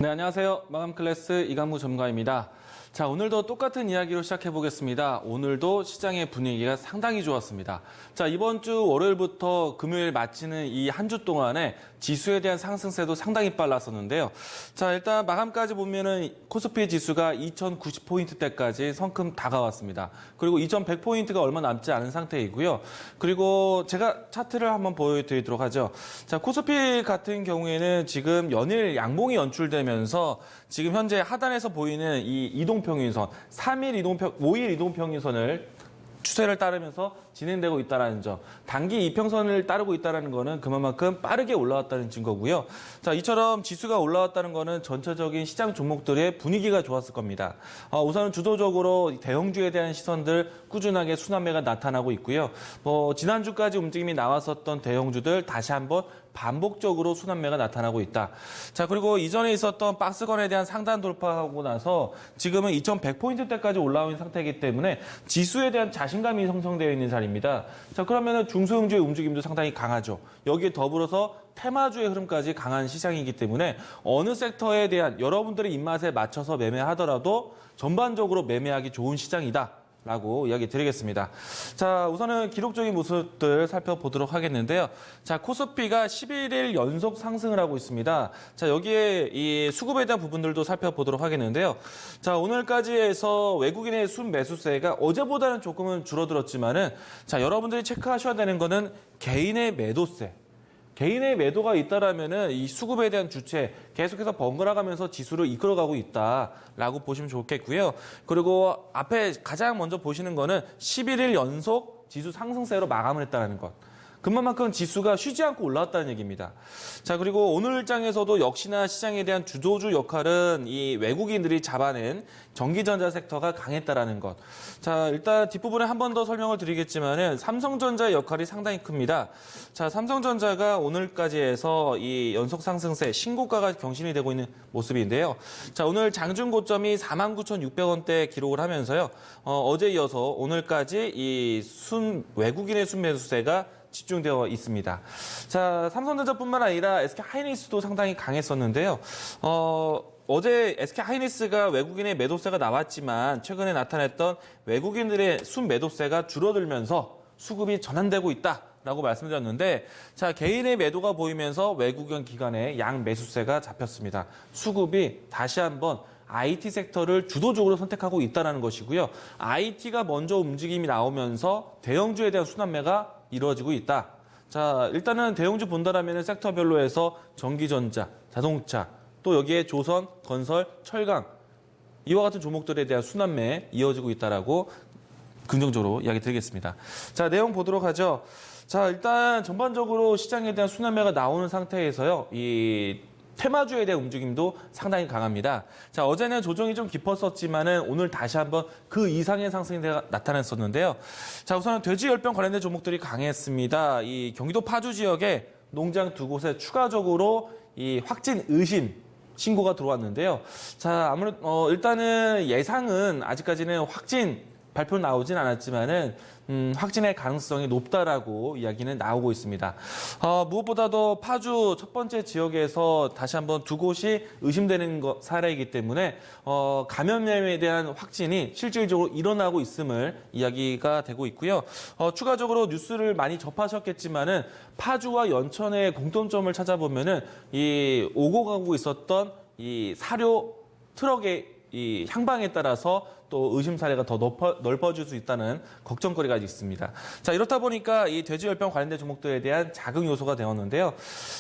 네, 안녕하세요. 마감 클래스 이강무 전문가입니다. 자, 오늘도 똑같은 이야기로 시작해 보겠습니다. 오늘도 시장의 분위기가 상당히 좋았습니다. 자, 이번 주 월요일부터 금요일 마치는 이 한 주 동안에 지수에 대한 상승세도 상당히 빨랐었는데요. 자, 일단 마감까지 보면은 코스피 지수가 2090포인트대까지 성큼 다가왔습니다. 그리고 2100포인트가 얼마 남지 않은 상태이고요. 그리고 제가 차트를 한번 보여드리도록 하죠. 자, 코스피 같은 경우에는 지금 연일 양봉이 연출되면서 지금 현재 하단에서 보이는 이 이동평균선, 5일 이동평균선을 추세를 따르면서 진행되고 있다는 점. 단기 이평선을 따르고 있다는 거는 그만큼 빠르게 올라왔다는 증거고요. 자, 이처럼 지수가 올라왔다는 거는 전체적인 시장 종목들의 분위기가 좋았을 겁니다. 우선은 주도적으로 대형주에 대한 시선들 꾸준하게 순환매가 나타나고 있고요. 지난주까지 움직임이 나왔었던 대형주들 다시 한번 반복적으로 순환매가 나타나고 있다. 자, 그리고 이전에 있었던 박스권에 대한 상단 돌파하고 나서 지금은 2100포인트대까지 올라온 상태이기 때문에 지수에 대한 자신감이 형성되어 있는 자리입니다. 자, 그러면은 중소형주의 움직임도 상당히 강하죠. 여기에 더불어서 테마주의 흐름까지 강한 시장이기 때문에 어느 섹터에 대한 여러분들의 입맛에 맞춰서 매매하더라도 전반적으로 매매하기 좋은 시장이다. 라고 이야기 드리겠습니다. 자, 우선은 기록적인 모습들 살펴보도록 하겠는데요. 자, 코스피가 11일 연속 상승을 하고 있습니다. 자, 여기에 이 수급에 대한 부분들도 살펴보도록 하겠는데요. 자, 오늘까지 해서 외국인의 순매수세가 어제보다는 조금은 줄어들었지만은 자, 여러분들이 체크하셔야 되는 거는 개인의 매도세. 개인의 매도가 있다라면은 이 수급에 대한 주체 계속해서 번갈아가면서 지수를 이끌어가고 있다라고 보시면 좋겠고요. 그리고 앞에 가장 먼저 보시는 거는 11일 연속 지수 상승세로 마감을 했다는 것. 그만큼 지수가 쉬지 않고 올라왔다는 얘기입니다. 자, 그리고 오늘 장에서도 역시나 시장에 대한 주도주 역할은 이 외국인들이 잡아낸 전기전자 섹터가 강했다라는 것. 자, 일단 뒷부분에 한 번 더 설명을 드리겠지만은 삼성전자의 역할이 상당히 큽니다. 자, 삼성전자가 오늘까지 해서 이 연속 상승세 신고가가 경신이 되고 있는 모습인데요. 자, 오늘 장중 고점이 49,600원대 기록을 하면서요. 어제 이어서 오늘까지 이 외국인의 순매수세가 집중되어 있습니다. 자, 삼성전자뿐만 아니라 SK하이닉스도 상당히 강했었는데요. 어제 SK하이닉스가 외국인의 매도세가 나왔지만 최근에 나타났던 외국인들의 순매도세가 줄어들면서 수급이 전환되고 있다라고 말씀드렸는데 자, 개인의 매도가 보이면서 외국인 기관의 양 매수세가 잡혔습니다. 수급이 다시 한번 IT 섹터를 주도적으로 선택하고 있다는 것이고요. IT가 먼저 움직임이 나오면서 대형주에 대한 순환매가 이루어지고 있다. 자, 일단은 대형주 본다라면 섹터별로 해서 전기전자, 자동차, 또 여기에 조선, 건설, 철강 이와 같은 종목들에 대한 순환매 이어지고 있다라고 긍정적으로 이야기 드리겠습니다. 자, 내용 보도록 하죠. 자, 일단 전반적으로 시장에 대한 순환매가 나오는 상태에서요. 이 테마주에 대한 움직임도 상당히 강합니다. 자, 어제는 조정이 좀 깊었었지만은 오늘 다시 한번 그 이상의 상승이 나타났었는데요. 자, 우선은 돼지열병 관련된 종목들이 강했습니다. 이 경기도 파주 지역에 농장 두 곳에 추가적으로 이 확진 의심 신고가 들어왔는데요. 자, 일단은 예상은 아직까지는 확진 발표 나오진 않았지만은 확진의 가능성이 높다라고 이야기는 나오고 있습니다. 무엇보다도 파주 첫 번째 지역에서 다시 한번 두 곳이 의심되는 사례이기 때문에 감염염에 대한 확진이 실질적으로 일어나고 있음을 이야기가 되고 있고요. 추가적으로 뉴스를 많이 접하셨겠지만은 파주와 연천의 공통점을 찾아보면은 이 오고 가고 있었던 이 사료 트럭의 이 향방에 따라서 또 의심 사례가 더 넓어질 수 있다는 걱정거리가 있습니다. 자, 이렇다 보니까 이 돼지열병 관련된 종목들에 대한 자극 요소가 되었는데요.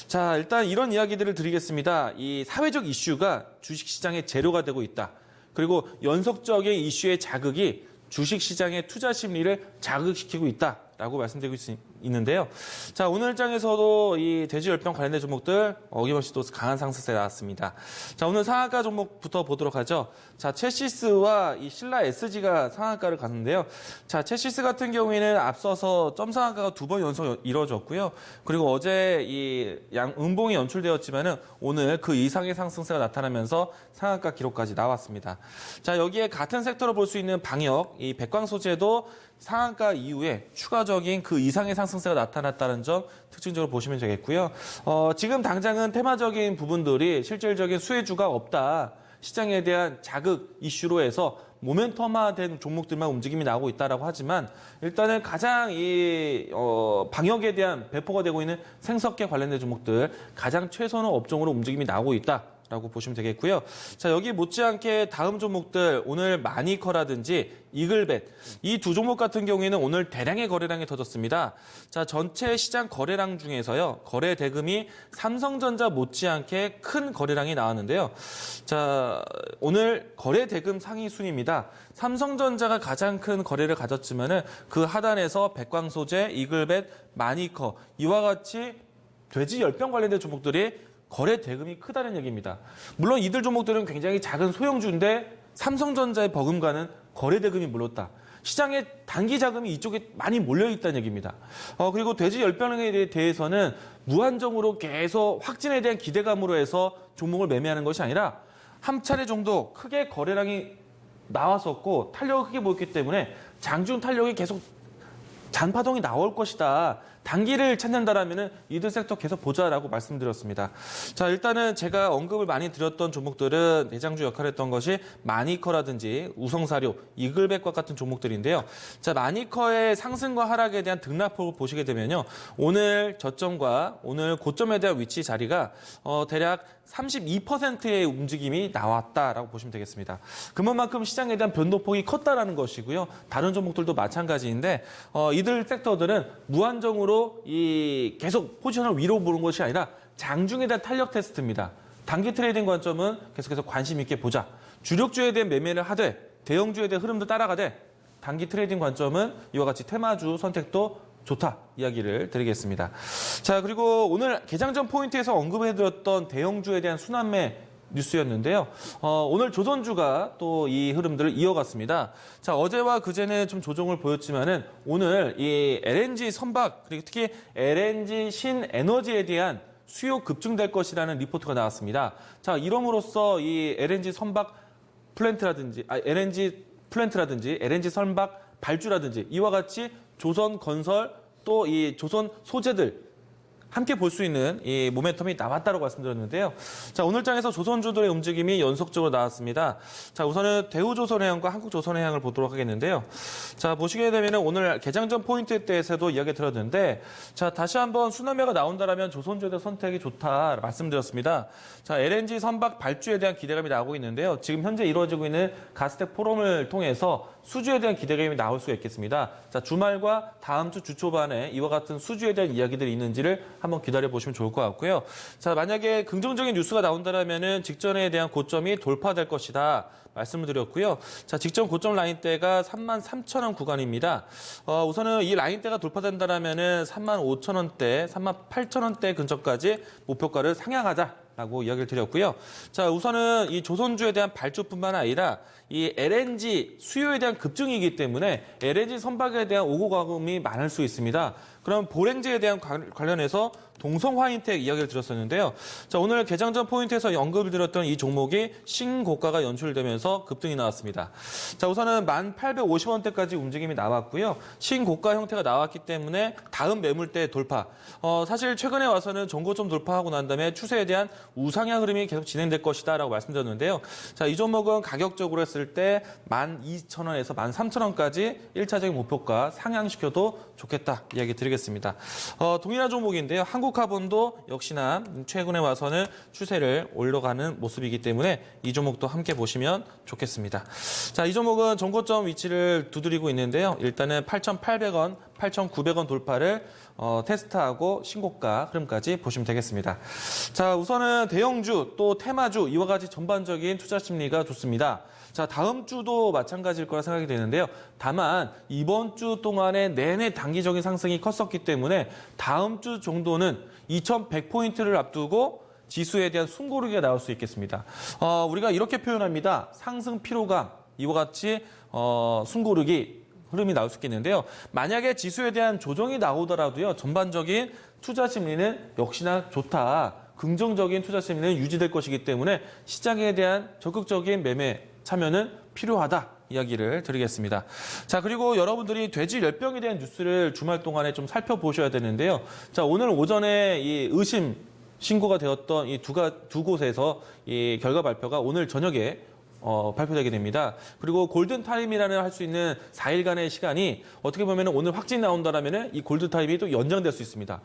자, 일단 이런 이야기들을 드리겠습니다. 이 사회적 이슈가 주식시장의 재료가 되고 있다. 그리고 연속적인 이슈의 자극이 주식시장의 투자 심리를 자극시키고 있다라고 말씀드리고 있는데요. 자, 오늘 장에서도 이 돼지열병 관련된 종목들 어김없이 또 강한 상승세 나왔습니다. 자, 오늘 상한가 종목부터 보도록 하죠. 자, 체시스와 이 신라 SG가 상한가를 갔는데요. 자, 체시스 같은 경우에는 앞서서 점 상한가가 두 번 연속 이루어졌고요. 그리고 어제 이 음봉이 연출되었지만은 오늘 그 이상의 상승세가 나타나면서 상한가 기록까지 나왔습니다. 자, 여기에 같은 섹터로 볼 수 있는 방역, 이 백광 소재도 상한가 이후에 추가적인 그 이상의 상승세가 나타났다는 점 특징적으로 보시면 되겠고요. 지금 당장은 테마적인 부분들이 실질적인 수혜주가 없다. 시장에 대한 자극 이슈로 해서 모멘텀화된 종목들만 움직임이 나오고 있다라고 하지만 일단은 가장 이 방역에 대한 배포가 되고 있는 생석계 관련된 종목들 가장 최선의 업종으로 움직임이 나오고 있다. 라고 보시면 되겠고요. 자, 여기 못지않게 다음 종목들 오늘 마니커라든지 이글벳 이 두 종목 같은 경우에는 오늘 대량의 거래량이 터졌습니다. 자, 전체 시장 거래량 중에서요. 거래 대금이 삼성전자 못지않게 큰 거래량이 나왔는데요. 자, 오늘 거래 대금 상위 순위입니다. 삼성전자가 가장 큰 거래를 가졌지만은 그 하단에서 백광소재, 이글벳, 마니커 이와 같이 돼지 열병 관련된 종목들이 거래 대금이 크다는 얘기입니다. 물론 이들 종목들은 굉장히 작은 소형주인데 삼성전자의 버금가는 거래 대금이 물렀다. 시장에 단기 자금이 이쪽에 많이 몰려있다는 얘기입니다. 그리고 돼지 열병에 대해서는 무한정으로 계속 확진에 대한 기대감으로 해서 종목을 매매하는 것이 아니라 한 차례 정도 크게 거래량이 나왔었고 탄력이 크게 보였기 때문에 장중 탄력이 계속 잔파동이 나올 것이다. 단기를 찾는다라면은 이들 섹터 계속 보자라고 말씀드렸습니다. 자, 일단은 제가 언급을 많이 드렸던 종목들은 대장주 역할을 했던 것이 마니커라든지 우성사료, 이글백과 같은 종목들인데요. 자, 마니커의 상승과 하락에 대한 등락폭을 보시게 되면요. 오늘 저점과 오늘 고점에 대한 위치 자리가 대략 32%의 움직임이 나왔다라고 보시면 되겠습니다. 그만큼 시장에 대한 변동폭이 컸다라는 것이고요. 다른 종목들도 마찬가지인데 이들 섹터들은 무한정으로 계속 포지션을 위로 보는 것이 아니라 장중에 대한 탄력 테스트입니다. 단기 트레이딩 관점은 계속해서 관심 있게 보자. 주력주에 대한 매매를 하되 대형주에 대한 흐름도 따라가되 단기 트레이딩 관점은 이와 같이 테마주 선택도 좋다 이야기를 드리겠습니다. 자, 그리고 오늘 개장전 포인트에서 언급해드렸던 대형주에 대한 순환매 뉴스였는데요. 오늘 조선주가 또 이 흐름들을 이어갔습니다. 자, 어제와 그제는 좀 조정을 보였지만은 오늘 이 LNG 선박 그리고 특히 LNG 신에너지에 대한 수요 급증될 것이라는 리포트가 나왔습니다. 자, 이럼으로써 이 LNG 선박 플랜트라든지 LNG 선박 발주라든지 이와 같이 조선 건설 또 이 조선 소재들 함께 볼 수 있는 이 모멘텀이 나왔다고 말씀드렸는데요. 자, 오늘 장에서 조선주들의 움직임이 연속적으로 나왔습니다. 자, 우선은 대우조선해양과 한국조선해양을 보도록 하겠는데요. 자, 보시게 되면 오늘 개장전 포인트에 대해서도 이야기 드렸는데, 자, 다시 한번 순환매가 나온다라면 조선주의 선택이 좋다 말씀드렸습니다. 자, LNG 선박 발주에 대한 기대감이 나오고 있는데요. 지금 현재 이루어지고 있는 가스텍 포럼을 통해서 수주에 대한 기대감이 나올 수가 있겠습니다. 자, 주말과 다음 주 초반에 이와 같은 수주에 대한 이야기들이 있는지를 한번 기다려보시면 좋을 것 같고요. 자, 만약에 긍정적인 뉴스가 나온다면은 직전에 대한 고점이 돌파될 것이다. 말씀을 드렸고요. 자, 직전 고점 라인대가 33,000원 구간입니다. 우선은 이 라인대가 돌파된다면은 35,000원대, 38,000원대 근처까지 목표가를 상향하자라고 이야기를 드렸고요. 자, 우선은 이 조선주에 대한 발주뿐만 아니라 이 LNG 수요에 대한 급증이기 때문에 LNG 선박에 대한 오고 가금이 많을 수 있습니다. 그럼 보랭제에 대한 관련해서 동성화인텍 이야기를 드렸었는데요. 자, 오늘 개장전 포인트에서 언급을 드렸던 이 종목이 신고가가 연출되면서 급등이 나왔습니다. 자, 우선은 1,850원대까지 움직임이 나왔고요. 신고가 형태가 나왔기 때문에 다음 매물대 돌파. 사실 최근에 와서는 전고점 돌파하고 난 다음에 추세에 대한 우상향 흐름이 계속 진행될 것이다라고 말씀드렸는데요. 자, 이 종목은 가격적으로 했을 때 12,000원에서 13,000원까지 1차적인 목표가 상향시켜도 좋겠다 이야기 드리겠습니다. 동일한 종목인데요. 한국카본도 역시나 최근에 와서는 추세를 올라가는 모습이기 때문에 이 종목도 함께 보시면 좋겠습니다. 자, 이 종목은 전고점 위치를 두드리고 있는데요. 일단은 8,800원, 8,900원 돌파를 테스트하고 신고가 흐름까지 보시면 되겠습니다. 자, 우선은 대형주 또 테마주 이와 같이 전반적인 투자 심리가 좋습니다. 자, 다음 주도 마찬가지일 거라 생각이 되는데요. 다만 이번 주 동안에 내내 단기적인 상승이 컸었기 때문에 다음 주 정도는 2,100포인트를 앞두고 지수에 대한 숨고르기가 나올 수 있겠습니다. 우리가 이렇게 표현합니다. 상승 피로감 이와 같이 숨고르기 흐름이 나올 수 있겠는데요. 만약에 지수에 대한 조정이 나오더라도요. 전반적인 투자 심리는 역시나 좋다. 긍정적인 투자 심리는 유지될 것이기 때문에 시장에 대한 적극적인 매매 참여는 필요하다. 이야기를 드리겠습니다. 자, 그리고 여러분들이 돼지 열병에 대한 뉴스를 주말 동안에 좀 살펴보셔야 되는데요. 자, 오늘 오전에 이 의심 신고가 되었던 이 두 곳에서 이 결과 발표가 오늘 저녁에 발표되게 됩니다. 그리고 골든타임이라는 할 수 있는 4일간의 시간이 어떻게 보면 오늘 확진 나온다라면 이 골든타임이 또 연장될 수 있습니다.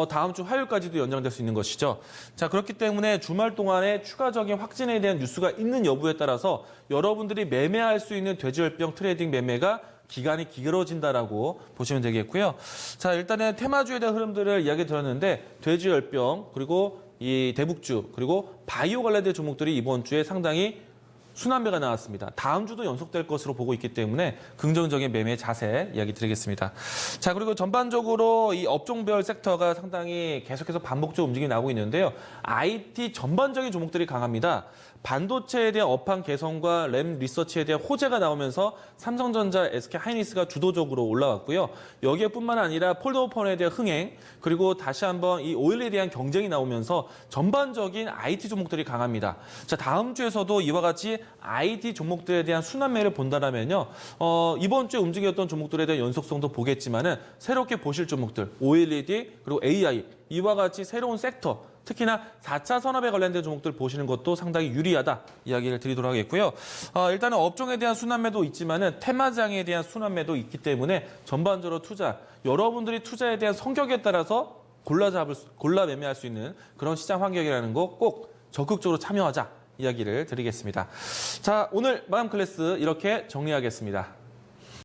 다음 주 화요일까지도 연장될 수 있는 것이죠. 자, 그렇기 때문에 주말 동안에 추가적인 확진에 대한 뉴스가 있는 여부에 따라서 여러분들이 매매할 수 있는 돼지열병 트레이딩 매매가 기간이 길어진다라고 보시면 되겠고요. 자, 일단은 테마주에 대한 흐름들을 이야기 드렸는데 돼지열병 그리고 이 대북주 그리고 바이오 관련된 종목들이 이번 주에 상당히 순환매가 나왔습니다. 다음 주도 연속될 것으로 보고 있기 때문에 긍정적인 매매 자세 이야기 드리겠습니다. 자, 그리고 전반적으로 이 업종별 섹터가 상당히 계속해서 반복적으로 움직임이 나오고 있는데요. IT 전반적인 종목들이 강합니다. 반도체에 대한 업황 개선과 램 리서치에 대한 호재가 나오면서 삼성전자, SK하이닉스가 주도적으로 올라왔고요. 여기에뿐만 아니라 폴더오펀에 대한 흥행, 그리고 다시 한번 이 오일에 대한 경쟁이 나오면서 전반적인 IT 종목들이 강합니다. 자, 다음 주에서도 이와 같이 IT 종목들에 대한 순환매를 본다면요. 이번 주에 움직였던 종목들에 대한 연속성도 보겠지만은 새롭게 보실 종목들, OLED 그리고 AI 이와 같이 새로운 섹터 특히나 4차 산업에 관련된 종목들 보시는 것도 상당히 유리하다 이야기를 드리도록 하겠고요. 일단은 업종에 대한 순환매도 있지만은 테마장에 대한 순환매도 있기 때문에 전반적으로 여러분들이 투자에 대한 성격에 따라서 골라 매매할 수 있는 그런 시장 환경이라는 거 꼭 적극적으로 참여하자 이야기를 드리겠습니다. 자, 오늘 마감 클래스 이렇게 정리하겠습니다.